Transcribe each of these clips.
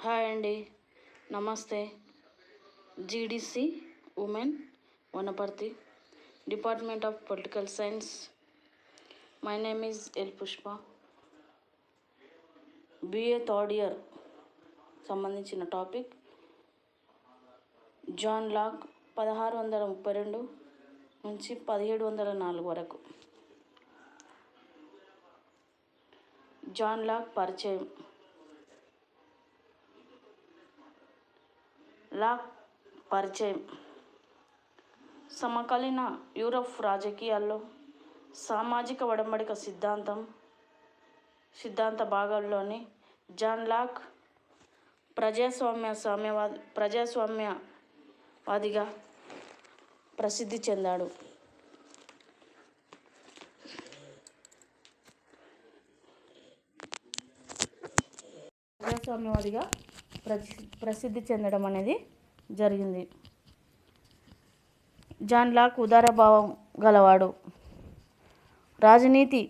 Hi అండి, నమస్తే. GDC women Wanaparthy, department of political science. My name is L Pushpa. BA third year సంబంధించిన topic John Locke 1632 నుంచి 1704 వరకు. John Locke పరిచయం. Lock పరిచయం సమకాలీన యూరప్ రాజకీయాల్లో సామాజిక ఒడంబడిక సిద్ధాంత భాగాల్లోని జాన్ లాక్ ప్రజాస్వామ్యవాదిగా ప్రసిద్ధి చెందాడు. ప్రసిద్ధి చెందడం అనేది జరిగింది. జాన్ లాక్ ఉదారభావం గలవాడు, రాజనీతి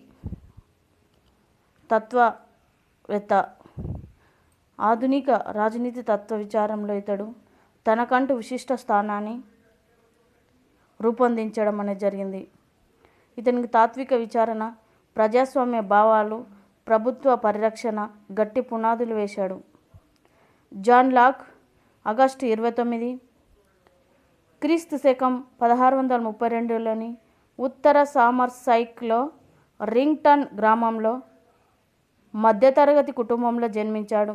తత్వవేత్త. ఆధునిక రాజనీతి తత్వ విచారంలో ఇతడు తనకంటూ విశిష్ట స్థానాన్ని రూపొందించడం అనేది జరిగింది. ఇతనికి తాత్విక విచారణ, ప్రజాస్వామ్య భావాలు, ప్రభుత్వ పరిరక్షణ గట్టి పునాదులు వేశాడు. జాన్ లాక్ ఆగస్టు 29, క్రీస్తు శకం 1632లోని ఉత్తర సామర్సైట్లో రింగ్టన్ గ్రామంలో మధ్యతరగతి కుటుంబంలో జన్మించాడు.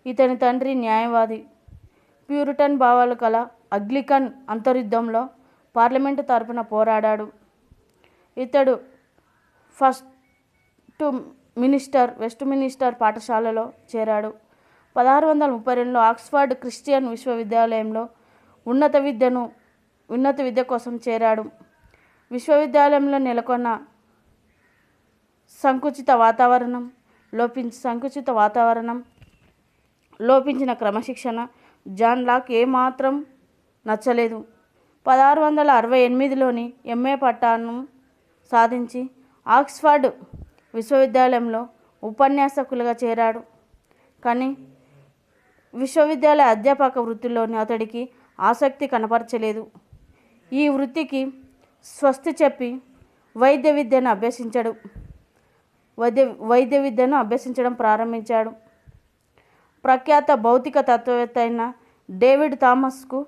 ఇతని తండ్రి న్యాయవాది. ప్యూరిటన్ భావాలు కల అంగ్లికన్ అంతర్యుద్ధంలో పార్లమెంటు తరపున పోరాడాడు. ఇతడు వెస్ట్మినిస్టర్ పాఠశాలలో చేరాడు. 1632లో ఆక్స్ఫర్డ్ క్రిస్టియన్ విశ్వవిద్యాలయంలో ఉన్నత విద్య కోసం చేరాడు. విశ్వవిద్యాలయంలో నెలకొన్న సంకుచిత వాతావరణం లోపించిన క్రమశిక్షణ జాన్ లాక్ ఏమాత్రం నచ్చలేదు. 1668లోని ఎంఏ పట్టాను సాధించి ఆక్స్ఫర్డ్ విశ్వవిద్యాలయంలో ఉపన్యాసకులుగా చేరాడు. కానీ విశ్వవిద్యాలయ అధ్యాపక వృత్తిలోని అతడికి ఆసక్తి కనపరచలేదు. ఈ వృత్తికి స్వస్తి చెప్పి వైద్య విద్యను అభ్యసించడం ప్రారంభించాడు. ప్రఖ్యాత భౌతిక తత్వవేత్త అయిన డేవిడ్ థామస్కు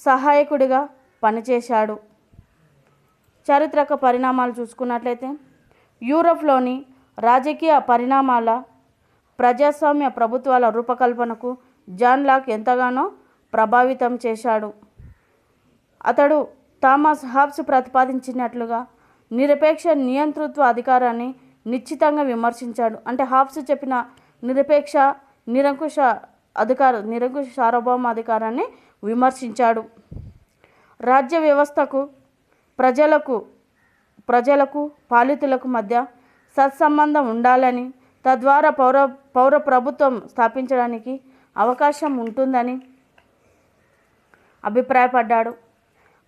సహాయకుడిగా పనిచేశాడు. చారిత్రక పరిణామాలు చూసుకున్నట్లయితే యూరప్లోని రాజకీయ పరిణామాల ప్రజాస్వామ్య ప్రభుత్వాల రూపకల్పనకు జాన్ లాక్ ఎంతగానో ప్రభావితం చేశాడు. అతడు థామస్ హాబ్స్ ప్రతిపాదించినట్లుగా నిరపేక్ష నియంతృత్వ అధికారాన్ని నిశ్చితంగా విమర్శించాడు. అంటే హాబ్స్ చెప్పిన నిరంకుశ సార్వభౌమ అధికారాన్ని విమర్శించాడు. రాజ్య వ్యవస్థకు ప్రజలకు పాలితులకు మధ్య సత్సంబంధం ఉండాలని, తద్వారా పౌర ప్రభుత్వం స్థాపించడానికి అవకాశం ఉంటుందని అభిప్రాయపడ్డాడు.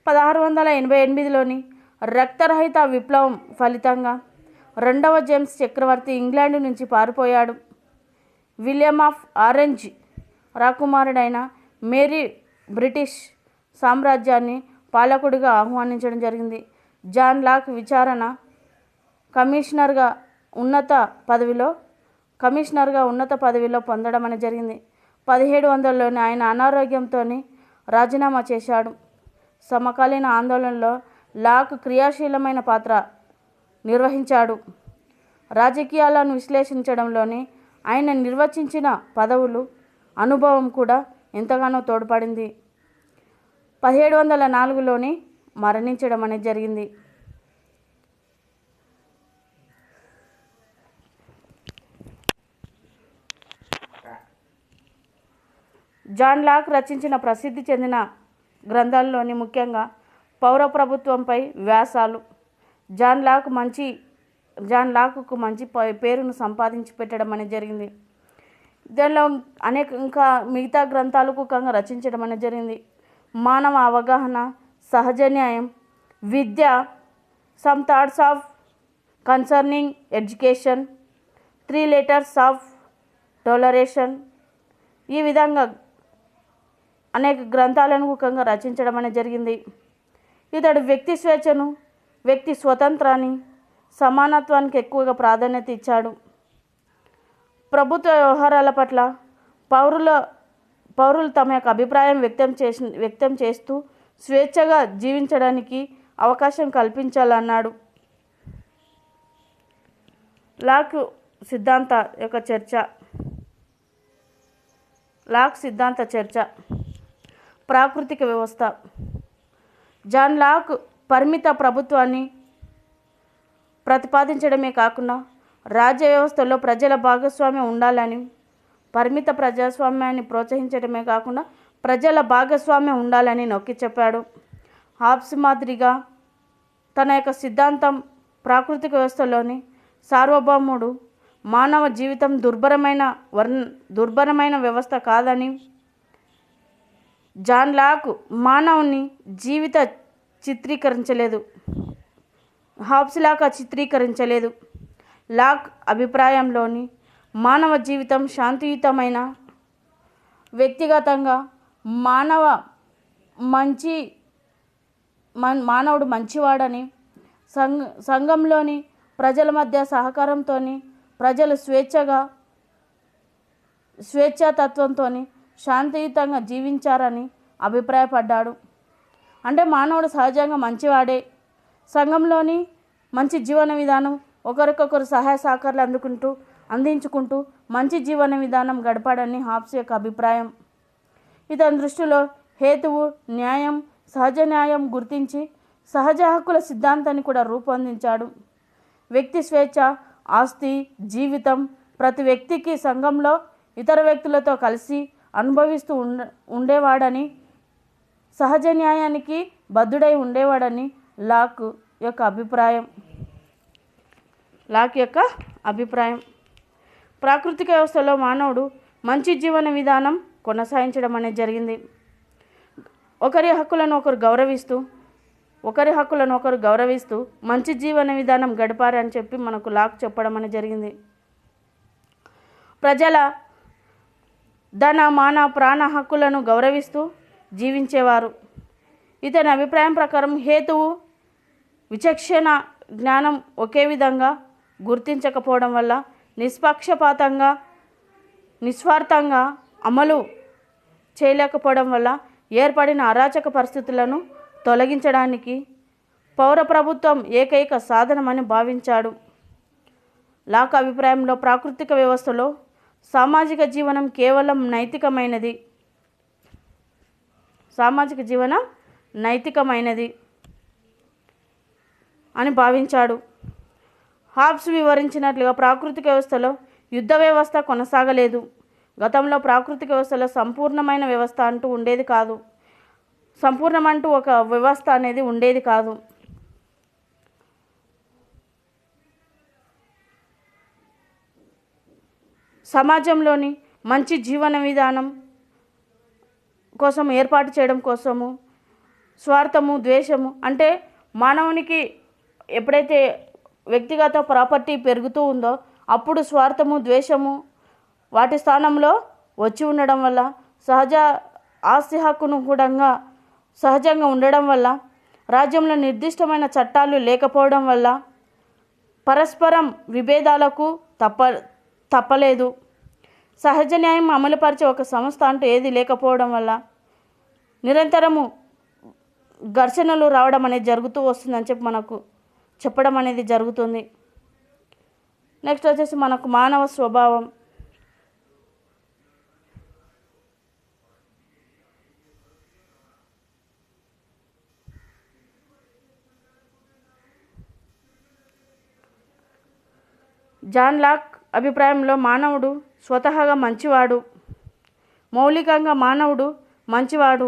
1688లోని రక్తరహిత విప్లవం ఫలితంగా రెండవ జేమ్స్ చక్రవర్తి ఇంగ్లాండ్ నుంచి పారిపోయాడు. విలియం ఆఫ్ ఆరెంజ్ రాకుమారుడైన మేరీ బ్రిటిష్ సామ్రాజ్యాన్ని పాలకుడిగా ఆహ్వానించడం జరిగింది. జాన్ లాక్ విచారణ కమిషనర్గా ఉన్నత పదవిలో పొందడం అనేది జరిగింది. 1700లోనే ఆయన అనారోగ్యంతో రాజీనామా చేశాడు. సమకాలీన ఆందోళనలో లాక్ క్రియాశీలమైన పాత్ర నిర్వహించాడు. రాజకీయాలను విశ్లేషించడంలోని ఆయన నిర్వచించిన పదవులు అనుభవం కూడా ఎంతగానో తోడ్పడింది. 1704లోని మరణించడం అనేది జరిగింది. జాన్ లాక్ రచించిన ప్రసిద్ధి చెందిన గ్రంథాల్లోని ముఖ్యంగా పౌర ప్రభుత్వంపై వ్యాసాలు జాన్ లాక్కు మంచి పేరును సంపాదించి పెట్టడం అనేది జరిగింది. దానిలో ఇంకా మిగతా గ్రంథాలకు రచించడం అనేది జరిగింది. మానవ అవగాహన, సహజ న్యాయం, విద్య, some thoughts of concerning education, 3 letters of toleration, ఈ విధంగా అనేక గ్రంథాలను ముఖంగా రచించడం అనేది జరిగింది. ఇతడు వ్యక్తి స్వేచ్ఛను, వ్యక్తి స్వతంత్రాన్ని, సమానత్వానికి ఎక్కువగా ప్రాధాన్యత ఇచ్చాడు. ప్రభుత్వ వ్యవహారాల పట్ల పౌరులు తమ యొక్క అభిప్రాయం వ్యక్తం చేస్తూ స్వేచ్ఛగా జీవించడానికి అవకాశం కల్పించాలన్నాడు. లాక్ సిద్ధాంత చర్చ. ప్రాకృతిక వ్యవస్థ. జాన్ లాక్ పరిమిత ప్రభుత్వాన్ని ప్రతిపాదించడమే కాకుండా రాజ్య వ్యవస్థలో ప్రజల భాగస్వామ్యం ఉండాలని, పరిమిత ప్రజాస్వామ్యాన్ని ప్రోత్సహించడమే కాకుండా ప్రజల భాగస్వామ్యం ఉండాలని నొక్కి చెప్పాడు. హాబ్స్ మాదిరిగా తన యొక్క సిద్ధాంతం ప్రాకృతిక వ్యవస్థలోని సార్వభౌముడు మానవ జీవితం దుర్భరమైన వ్యవస్థ కాదని, జాన్ లాక్ మానవుని జీవిత చిత్రీకరించలేదు, హాబ్స్ లాగా చిత్రీకరించలేదు. లాక్ అభిప్రాయంలోని మానవ జీవితం శాంతియుతమైన, వ్యక్తిగతంగా మానవుడు మంచివాడని, సంఘంలోని ప్రజల మధ్య సహకారంతో ప్రజలు స్వేచ్ఛాతత్వంతో శాంతియుతంగా జీవించారని అభిప్రాయపడ్డాడు. అంటే మానవుడు సహజంగా మంచివాడే, సంఘంలోని మంచి జీవన విధానం, ఒకరికొకరు సహాయ సహకారాలు అందించుకుంటూ మంచి జీవన విధానం గడపాడని హాబ్స్ యొక్క అభిప్రాయం. ఇతని దృష్టిలో హేతువు, న్యాయం, సహజ న్యాయం గుర్తించి సహజ హక్కుల సిద్ధాంతాన్ని కూడా రూపొందించాడు. వ్యక్తి స్వేచ్ఛ, ఆస్తి, జీవితం ప్రతి వ్యక్తికి సంఘంలో ఇతర వ్యక్తులతో కలిసి అనుభవిస్తూ ఉండేవాడని, సహజ న్యాయానికి బద్ధుడై ఉండేవాడని లాక్ యొక్క అభిప్రాయం. ప్రాకృతిక వ్యవస్థలో మానవుడు మంచి జీవన విధానం కొనసాగించడం అనేది జరిగింది. ఒకరి హక్కులను ఒకరు గౌరవిస్తూ మంచి జీవన విధానం గడిపారని చెప్పి మనకు లాక్ చెప్పడం అనేది జరిగింది. ప్రజల ధన, మాన, ప్రాణ హక్కులను గౌరవిస్తూ జీవించేవారు. ఇతని అభిప్రాయం ప్రకారం హేతువు, విచక్షణ జ్ఞానం ఒకే విధంగా గుర్తించకపోవడం వల్ల నిష్పక్షపాతంగా, నిస్వార్థంగా అమలు చేయలేకపోవడం వల్ల ఏర్పడిన అరాచక పరిస్థితులను తొలగించడానికి పౌర ప్రభుత్వం ఏకైక సాధనమని భావించాడు. లాక్ అభిప్రాయంలో ప్రాకృతిక వ్యవస్థలో సామాజిక జీవనం కేవలం నైతికమైనది అని భావించాడు. హాబ్స్ వివరించినట్లుగా ప్రాకృతిక వ్యవస్థలో యుద్ధ వ్యవస్థ కొనసాగలేదు. గతంలో ప్రాకృతిక వ్యవస్థలో సంపూర్ణమైన వ్యవస్థ అంటూ ఉండేది కాదు. సంపూర్ణమంటూ ఒక వ్యవస్థ అనేది ఉండేది కాదు. సమాజంలోని మంచి జీవన విధానం కోసం ఏర్పాటు చేయడం కోసము స్వార్థము, ద్వేషము, అంటే మానవునికి ఎప్పుడైతే వ్యక్తిగత ప్రాపర్టీ పెరుగుతూ ఉందో అప్పుడు స్వార్థము, ద్వేషము వాటి స్థానంలో వచ్చి ఉండడం వల్ల, సహజ ఆస్తి హక్కును కూడా సహజంగా ఉండడం వల్ల, రాజ్యంలో నిర్దిష్టమైన చట్టాలు లేకపోవడం వల్ల పరస్పరం విభేదాలకు తప్పలేదు. సహజ న్యాయం అమలుపరిచే ఒక సంస్థ అంటూ ఏది లేకపోవడం వల్ల నిరంతరము ఘర్షణలు రావడం అనేది జరుగుతూ వస్తుందని చెప్పి మనకు చెప్పడం అనేది జరుగుతుంది. నెక్స్ట్ వచ్చేసి మనకు మానవ స్వభావం. జాన్ లాక్ అభిప్రాయంలో మానవుడు స్వతహాగా మంచివాడు, మౌలికంగా మానవుడు మంచివాడు,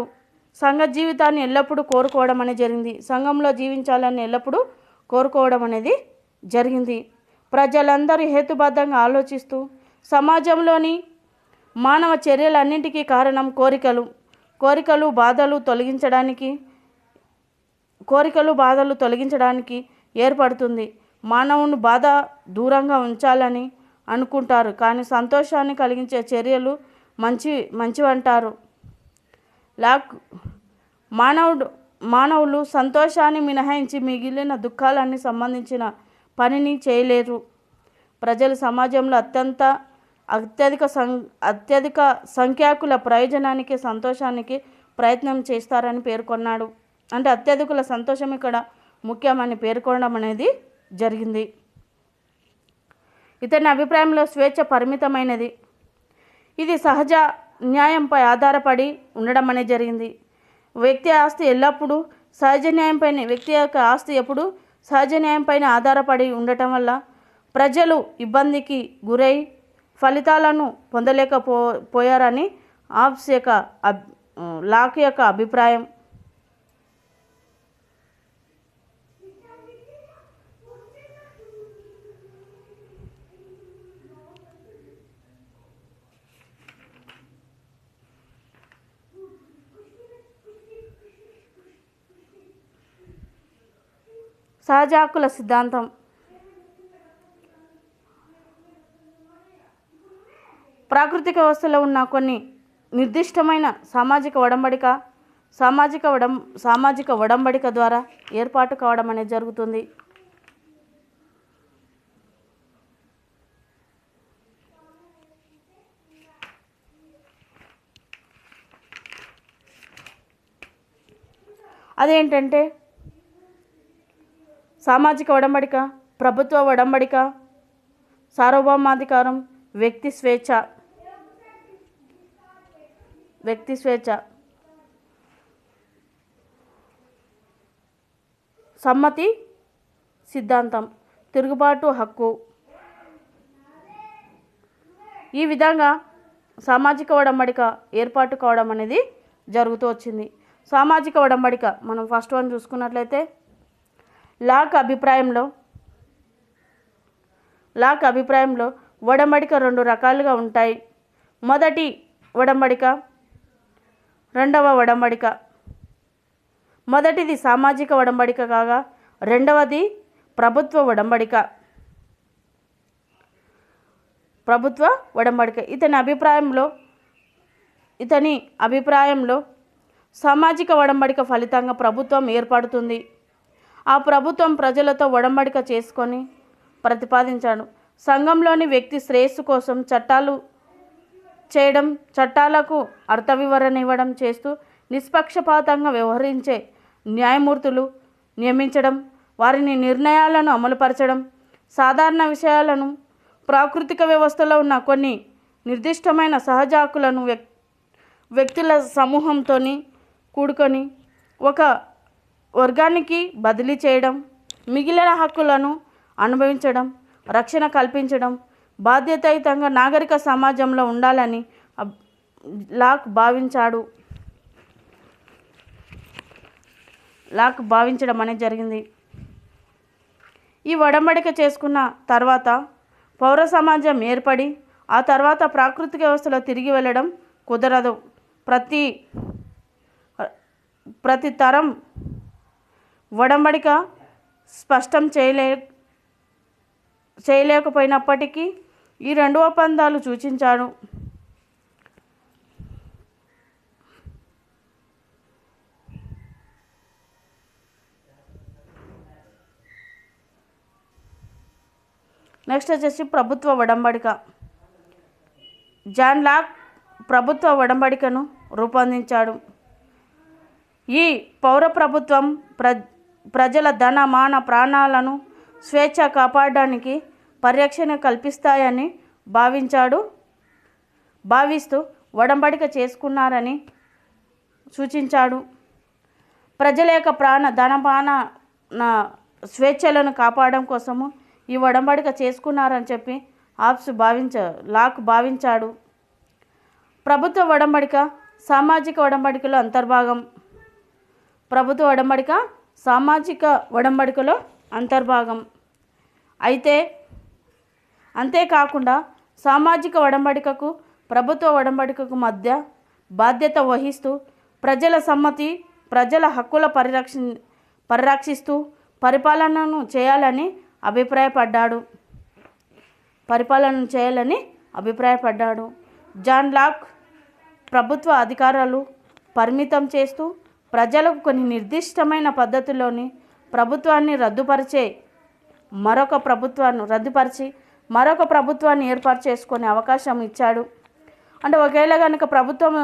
సంఘ జీవితాన్ని ఎల్లప్పుడూ కోరుకోవడం అనేది జరిగింది. సంఘంలో జీవించాలని ఎల్లప్పుడూ కోరుకోవడం అనేది జరిగింది. ప్రజలందరూ హేతుబద్ధంగా ఆలోచిస్తూ సమాజంలోని మానవ చర్యలన్నింటికీ కారణం కోరికలు బాధలు తొలగించడానికి ఏర్పడుతుంది. మానవుని బాధ దూరంగా ఉంచాలని అనుకుంటారు, కానీ సంతోషాన్ని కలిగించే చర్యలు మంచివంటారు. లాక్ మానవులు సంతోషాన్ని మినహాయించి మిగిలిన దుఃఖాలన్నీ సంబంధించిన పనిని చేయలేరు. ప్రజలు సమాజంలో అత్యధిక సంఖ్యాకుల ప్రయోజనానికి సంతోషానికి ప్రయత్నం చేస్తారని పేర్కొన్నాడు. అంటే అత్యధికుల సంతోషం ఇక్కడ ముఖ్యమని పేర్కొనడం అనేది జరిగింది. ఇతని అభిప్రాయంలో స్వేచ్ఛ పరిమితమైనది. ఇది సహజ న్యాయంపై ఆధారపడి ఉండడం అనేది జరిగింది. వ్యక్తి ఆస్తి ఎల్లప్పుడూ సహజ న్యాయంపైన వ్యక్తి యొక్క ఆస్తి ఎప్పుడు సహజ న్యాయంపైన ఆధారపడి ఉండటం వల్ల ప్రజలు ఇబ్బందికి గురై ఫలితాలను పొందలేకపోయారని లాక్ యొక్క అభిప్రాయం. సహజ హక్కుల సిద్ధాంతం. ప్రాకృతిక వ్యవస్థలో ఉన్న కొన్ని నిర్దిష్టమైన సామాజిక ఒడంబడిక ద్వారా ఏర్పాటు కావడం అనేది జరుగుతుంది. అదేంటంటే సామాజిక ఒడంబడిక, ప్రభుత్వ ఒడంబడిక, సార్వభౌమాధికారం, వ్యక్తి స్వేచ్ఛ, సమ్మతి సిద్ధాంతం, తిరుగుబాటు హక్కు. ఈ విధంగా సామాజిక ఒడంబడిక ఏర్పాటు కావడం అనేది జరుగుతూ వచ్చింది. సామాజిక ఒడంబడిక మనం ఫస్ట్ వన్ చూసుకున్నట్లయితే లాక్ అభిప్రాయంలో ఒడంబడిక రెండు రకాలుగా ఉంటాయి. మొదటి ఒడంబడిక, రెండవ ఒడంబడిక. మొదటిది సామాజిక ఒడంబడిక కాగా రెండవది ప్రభుత్వ ఒడంబడిక. ఇతని అభిప్రాయంలో సామాజిక ఒడంబడిక ఫలితంగా ప్రభుత్వం ఏర్పడుతుంది. ఆ ప్రభుత్వం ప్రజలతో ఒడంబడిక చేసుకొని ప్రతిపాదించాడు. సంఘంలోని వ్యక్తి శ్రేయస్సు కోసం చట్టాలు చేయడం, చట్టాలకు అర్థ వివరణ ఇవ్వడం చేస్తూ నిష్పక్షపాతంగా వ్యవహరించే న్యాయమూర్తులు నియమించడం, వారిని నిర్ణయాలను అమలుపరచడం, సాధారణ విషయాలను, ప్రాకృతిక వ్యవస్థలో ఉన్న కొన్ని నిర్దిష్టమైన సహజ హక్కులను వ్యక్తుల సమూహంతో కూడుకొని ఒక వర్గానికి బదిలీ చేయడం, మిగిలిన హక్కులను అనుభవించడం, రక్షణ కల్పించడం బాధ్యతాయుతంగా నాగరిక సమాజంలో ఉండాలని లాక్ భావించడం అనేది జరిగింది. ఈ ఒడంబడిక చేసుకున్న తర్వాత పౌర సమాజం ఏర్పడి ఆ తర్వాత ప్రాకృతిక వ్యవస్థలో తిరిగి వెళ్ళడం కుదరదు. ప్రతి తరం ఒడంబడిక స్పష్టం చేయలేకపోయినప్పటికీ ఈ రెండు ఒప్పందాలు సూచించాడు. నెక్స్ట్ వచ్చేసి ప్రభుత్వ ఒడంబడిక. జాన్ లాక్ ప్రభుత్వ ఒడంబడికను రూపొందించాడు. ఈ పౌర ప్రభుత్వం ప్రజల ధన మాన ప్రాణాలను స్వేచ్ఛ కాపాడడానికి పరిరక్షణ కల్పిస్తాయని భావిస్తూ ఒడంబడిక చేసుకున్నారని సూచించాడు. ప్రజల యొక్క ధనపాన స్వేచ్ఛలను కాపాడడం కోసము ఈ ఒడంబడిక చేసుకున్నారని చెప్పి లాక్ భావించాడు. ప్రభుత్వ ఒడంబడిక సామాజిక ఒడంబడికలో అంతర్భాగం. ప్రభుత్వ ఒడంబడిక సామాజిక ఒడంబడికలో అంతర్భాగం. అంతేకాకుండా సామాజిక ఒడంబడికకు ప్రభుత్వ ఒడంబడికకు మధ్య బాధ్యత వహిస్తూ ప్రజల సమ్మతి, ప్రజల హక్కుల పరిరక్షిస్తూ పరిపాలనను చేయాలని అభిప్రాయపడ్డాడు. జాన్ లాక్ ప్రభుత్వ అధికారాలు పరిమితం చేస్తూ ప్రజలకు కొన్ని నిర్దిష్టమైన పద్ధతుల్లోని ప్రభుత్వాన్ని రద్దుపరిచి మరొక ప్రభుత్వాన్ని ఏర్పాటు చేసుకునే అవకాశం ఇచ్చాడు. అంటే ఒకవేళ కనుక ప్రభుత్వం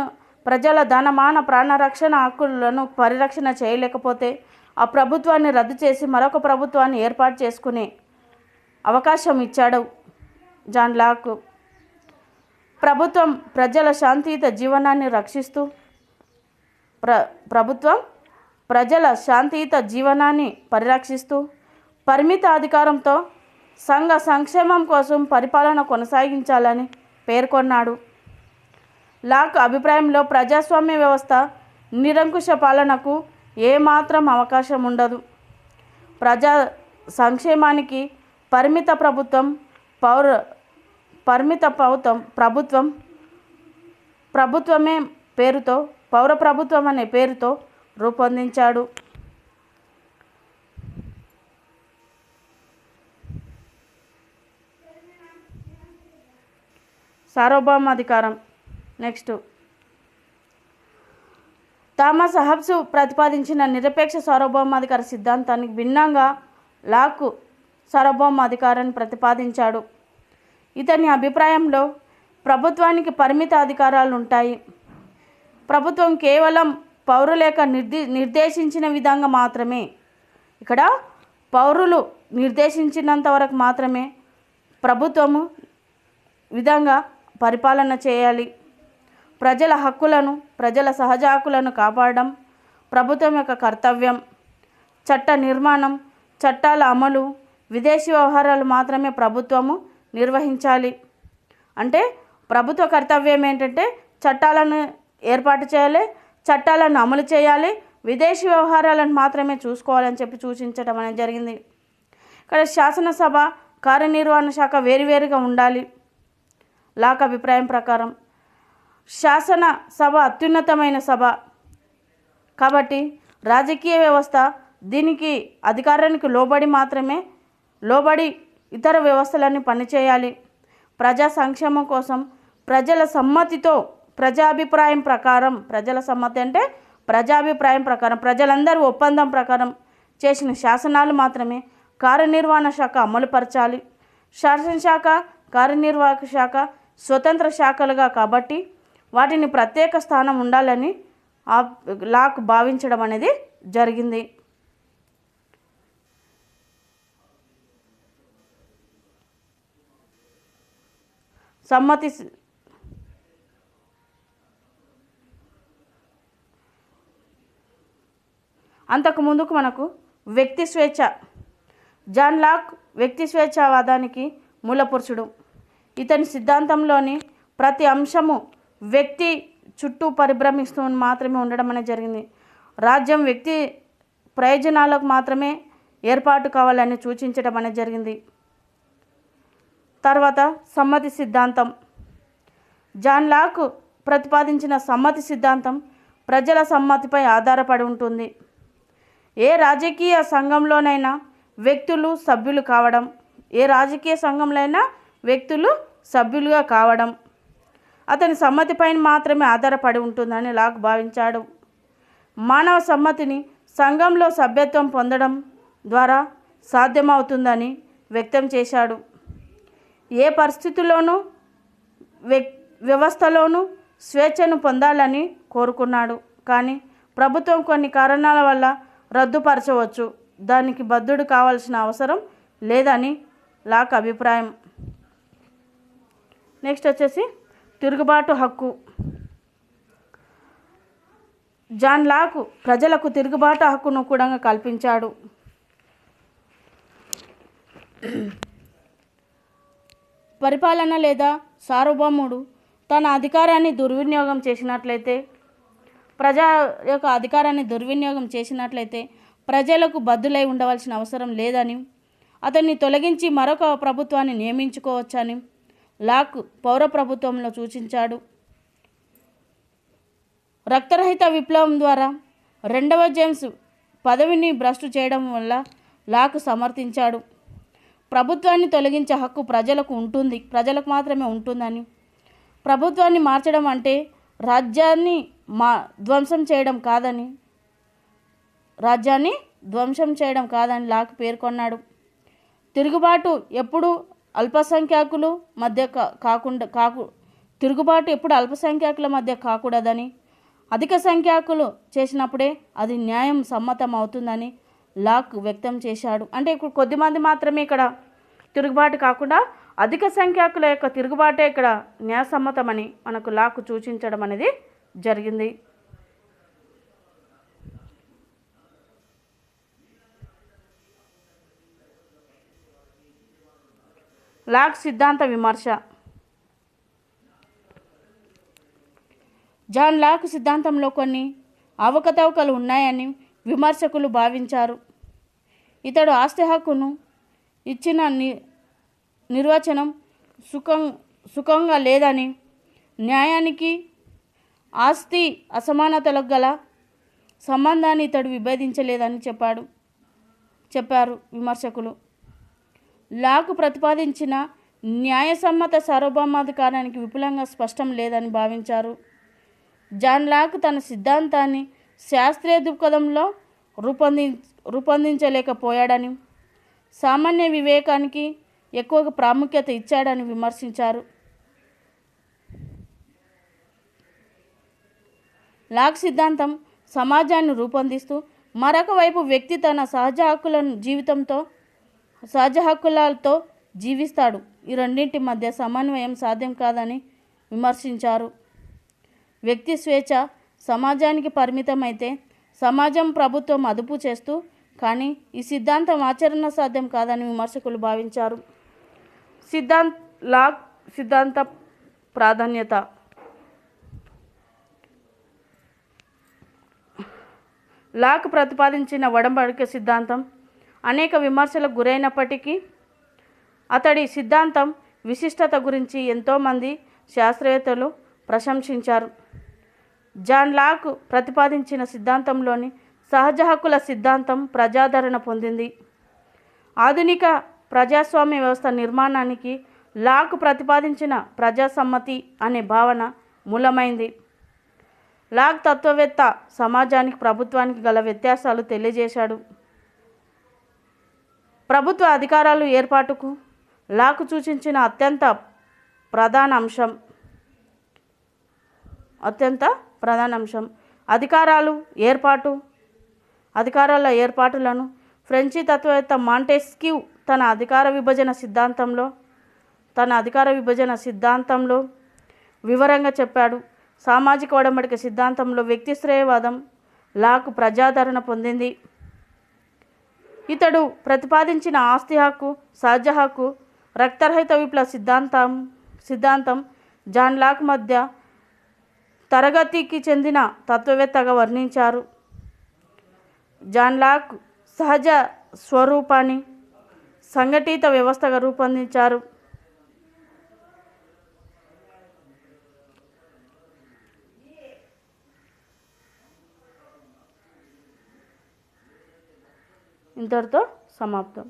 ప్రజల ధనమాన ప్రాణరక్షణ హక్కులను పరిరక్షణ చేయలేకపోతే ఆ ప్రభుత్వాన్ని రద్దు చేసి మరొక ప్రభుత్వాన్ని ఏర్పాటు చేసుకునే అవకాశం ఇచ్చాడు జాన్ లాక్. ప్రభుత్వం ప్రజల శాంతియుత జీవనాన్ని రక్షిస్తూ ప్రజల శాంతియుత జీవనాన్ని పరిరక్షిస్తూ పరిమిత అధికారంతో సంఘ సంక్షేమం కోసం పరిపాలన కొనసాగించాలని పేర్కొన్నాడు. లాక్ అభిప్రాయంలో ప్రజాస్వామ్య వ్యవస్థ నిరంకుశ పాలనకు ఏమాత్రం అవకాశం ఉండదు. ప్రజా సంక్షేమానికి ప్రభుత్వమే పేరుతో పౌర ప్రభుత్వం అనే పేరుతో రూపొందించాడు. సార్వభౌమాధికారం. నెక్స్ట్ థామస్ హబ్స్ ప్రతిపాదించిన నిరపేక్ష సార్వభౌమాధికార సిద్ధాంతానికి భిన్నంగా లాక్ సార్వభౌమాధికారాన్ని ప్రతిపాదించాడు. ఇతని అభిప్రాయంలో ప్రభుత్వానికి పరిమిత అధికారాలు ఉంటాయి. ప్రభుత్వం కేవలం పౌరులేక నిర్దేశించిన విధంగా మాత్రమే, ఇక్కడ పౌరులు నిర్దేశించినంత వరకు మాత్రమే ప్రభుత్వము విధంగా పరిపాలన చేయాలి. ప్రజల హక్కులను, ప్రజల సహజ హక్కులను కాపాడడం ప్రభుత్వం యొక్క కర్తవ్యం. చట్ట నిర్మాణం, చట్టాల అమలు, విదేశీ వ్యవహారాలు మాత్రమే ప్రభుత్వము నిర్వహించాలి. అంటే ప్రభుత్వ కర్తవ్యం ఏంటంటే చట్టాలను ఏర్పాటు చేయాలి, చట్టాలను అమలు చేయాలి, విదేశీ వ్యవహారాలను మాత్రమే చూసుకోవాలని చెప్పి సూచించడం అనేది జరిగింది. ఇక్కడ శాసనసభ, కార్యనిర్వహణ శాఖ వేరువేరుగా ఉండాలి. లాక్ అభిప్రాయం ప్రకారం శాసనసభ అత్యున్నతమైన సభ కాబట్టి రాజకీయ వ్యవస్థ దీనికి అధికారానికి లోబడి ఇతర వ్యవస్థలన్నీ పనిచేయాలి. ప్రజా సంక్షేమం కోసం ప్రజల సమ్మతితో ప్రజాభిప్రాయం ప్రకారం, ప్రజల సమ్మతి అంటే ప్రజాభిప్రాయం ప్రకారం, ప్రజలందరూ ఒప్పందం ప్రకారం చేసిన శాసనాలు మాత్రమే కార్యనిర్వహణ శాఖ అమలుపరచాలి. శాసనశాఖ, కార్యనిర్వాహక శాఖ స్వతంత్ర శాఖలుగా కాబట్టి వాటిని ప్రత్యేక స్థానం ఉండాలని లాక్ భావించడం అనేది జరిగింది. అంతకు ముందుకు మనకు వ్యక్తి స్వేచ్ఛ. జాన్ లాక్ వ్యక్తి స్వేచ్ఛావాదానికి మూలపురుషుడు. ఇతని సిద్ధాంతంలోని ప్రతి అంశము వ్యక్తి చుట్టూ పరిభ్రమిస్తూ మాత్రమే ఉండడం అనేది జరిగింది. రాజ్యం వ్యక్తి ప్రయోజనాలకు మాత్రమే ఏర్పాటు కావాలని సూచించడం అనేది జరిగింది. తర్వాత సమ్మతి సిద్ధాంతం. జాన్ లాక్ ప్రతిపాదించిన సమ్మతి సిద్ధాంతం ప్రజల సమ్మతిపై ఆధారపడి ఉంటుంది. ఏ రాజకీయ సంఘంలోనైనా వ్యక్తులు సభ్యులుగా కావడం అతని సమ్మతిపైన మాత్రమే ఆధారపడి ఉంటుందని లాక్ భావించాడు. మానవ సమ్మతిని సంఘంలో సభ్యత్వం పొందడం ద్వారా సాధ్యమవుతుందని వ్యక్తం చేశాడు. ఏ పరిస్థితుల్లోనూ వ్యవస్థలోనూ స్వేచ్ఛను పొందాలని కోరుకున్నాడు. కానీ ప్రభుత్వం కొన్ని కారణాల వల్ల రద్దుపరచవచ్చు, దానికి బద్ధుడు కావాల్సిన అవసరం లేదని లాక్ అభిప్రాయం. నెక్స్ట్ వచ్చేసి తిరుగుబాటు హక్కు. జాన్ లాక్ ప్రజలకు తిరుగుబాటు హక్కును కూడా కల్పించాడు. పరిపాలన లేదా సార్వభౌముడు తన అధికారాన్ని దుర్వినియోగం చేసినట్లయితే ప్రజలకు బద్దులై ఉండవలసిన అవసరం లేదని, అతన్ని తొలగించి మరొక ప్రభుత్వాన్ని నియమించుకోవచ్చని లాక్ పౌర ప్రభుత్వంలో సూచించాడు. రక్తరహిత విప్లవం ద్వారా 2వ జేమ్స్ పదవిని భ్రష్టు చేయడం వల్ల లాక్ సమర్థించాడు. ప్రభుత్వాన్ని తొలగించే హక్కు ప్రజలకు మాత్రమే ఉంటుందని, ప్రభుత్వాన్ని మార్చడం అంటే రాజ్యాన్ని ధ్వంసం చేయడం కాదని లాక్ పేర్కొన్నాడు. తిరుగుబాటు ఎప్పుడు అల్పసంఖ్యాకుల మధ్య కాకూడదని, అధిక సంఖ్యాకులు చేసినప్పుడే అది న్యాయం సమ్మతం అవుతుందని లాక్ వ్యక్తం చేశాడు. అంటే ఇప్పుడు కొద్దిమంది మాత్రమే ఇక్కడ తిరుగుబాటు కాకుండా అధిక సంఖ్యాకుల యొక్క తిరుగుబాటే ఇక్కడ న్యాయసమ్మతమని మనకు లాక్ సూచించడం అనేది జరిగింది. లాక్ సిద్ధాంత విమర్శ. జాన్ లాక్ సిద్ధాంతంలో కొన్ని అవకతవకలు ఉన్నాయని విమర్శకులు భావించారు. ఇతడు ఆస్తి హక్కును ఇచ్చిన నిర్వచనం సుఖంగా లేదని, న్యాయానికి ఆస్తి అసమానతలకు గల సంబంధాన్ని ఇతడు విభేదించలేదని చెప్పారు విమర్శకులు. లాక్ ప్రతిపాదించిన న్యాయసమ్మత సార్వభౌమాధికారానికి విపులంగా స్పష్టం లేదని భావించారు. జాన్ లాక్ తన సిద్ధాంతాన్ని శాస్త్రీయ దృక్పథంలో రూపొందించలేకపోయాడని, సామాన్య వివేకానికి ఎక్కువగా ప్రాముఖ్యత ఇచ్చాడని విమర్శించారు. లాక్ సిద్ధాంతం సమాజాన్ని రూపొందిస్తూ మరొక వైపు వ్యక్తి తన సహజ హక్కులతో జీవిస్తాడు. ఈ రెండింటి మధ్య సమన్వయం సాధ్యం కాదని విమర్శించారు. వ్యక్తి స్వేచ్ఛ సమాజానికి పరిమితమైతే సమాజం ప్రభుత్వం అదుపు చేస్తూ, కానీ ఈ సిద్ధాంతం ఆచరణ సాధ్యం కాదని విమర్శకులు భావించారు. లాక్ సిద్ధాంత ప్రాధాన్యత. లాక్ ప్రతిపాదించిన ఒడంబడిక సిద్ధాంతం అనేక విమర్శలకు గురైనప్పటికీ అతడి సిద్ధాంతం విశిష్టత గురించి ఎంతోమంది శాస్త్రవేత్తలు ప్రశంసించారు. జాన్ లాక్ ప్రతిపాదించిన సిద్ధాంతంలోని సహజ హక్కుల సిద్ధాంతం ప్రజాదరణ పొందింది. ఆధునిక ప్రజాస్వామ్య వ్యవస్థ నిర్మాణానికి లాక్ ప్రతిపాదించిన ప్రజాసమ్మతి అనే భావన మూలమైంది. లాక్ తత్వవేత్త సమాజానికి ప్రభుత్వానికి గల వ్యత్యాసాలు తెలియజేశాడు. ప్రభుత్వ అధికారాలు ఏర్పాటుకు లాక్ సూచించిన అత్యంత ప్రధాన అంశం అధికారాల ఏర్పాటులను ఫ్రెంచి తత్వవేత్త మాంటెస్క్యూ తన అధికార విభజన సిద్ధాంతంలో వివరంగా చెప్పాడు. సామాజిక ఒడంబడిక సిద్ధాంతంలో వ్యక్తి శ్రేయవాదం లాక్ ప్రజాదరణ పొందింది. ఇతడు ప్రతిపాదించిన ఆస్తి హక్కు, సహజ హక్కు, రక్తరహిత విప్లవ సిద్ధాంతం జాన్ లాక్ మధ్య తరగతికి చెందిన తత్వవేత్తగా వర్ణించారు. జాన్ లాక్ సహజ స్వరూపాన్ని సంఘటిత వ్యవస్థగా రూపొందించారు. ఇంతటితో సమాప్తం.